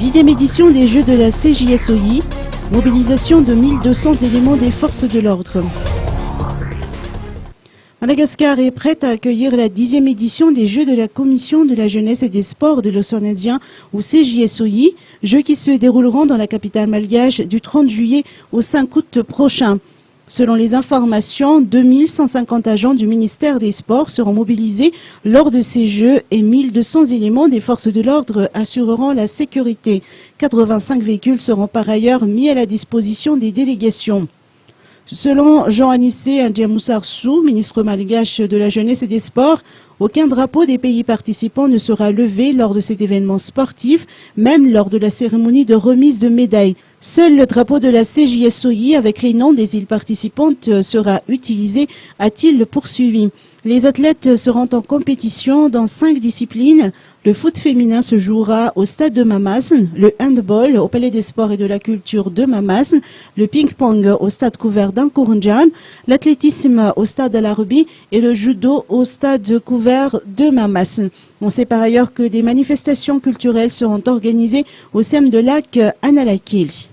10e édition des Jeux de la CJSOI, mobilisation de 1200 éléments des forces de l'ordre. Madagascar est prête à accueillir la 10e édition des Jeux de la Commission de la Jeunesse et des Sports de l'Océan Indien ou CJSOI, Jeux qui se dérouleront dans la capitale malgache du 30 juillet au 5 août prochain. Selon les informations, 2150 agents du ministère des Sports seront mobilisés lors de ces Jeux et 1200 éléments des forces de l'ordre assureront la sécurité. 85 véhicules seront par ailleurs mis à la disposition des délégations. Selon Jean-Anissé Ndiamoussarssou, ministre malgache de la Jeunesse et des Sports, aucun drapeau des pays participants ne sera levé lors de cet événement sportif, même lors de la cérémonie de remise de médailles. Seul le drapeau de la CJSOI avec les noms des îles participantes sera utilisé, a-t-il poursuivi. Les athlètes seront en compétition dans 5 disciplines. Le foot féminin se jouera au stade de Mamasn, le handball au Palais des Sports et de la Culture de Mamasn, le ping-pong au stade couvert d'Ankourndjan, l'athlétisme au stade Al-Arabi et le judo au stade couvert de Mamasn. On sait par ailleurs que des manifestations culturelles seront organisées au CEM de lac Analakil.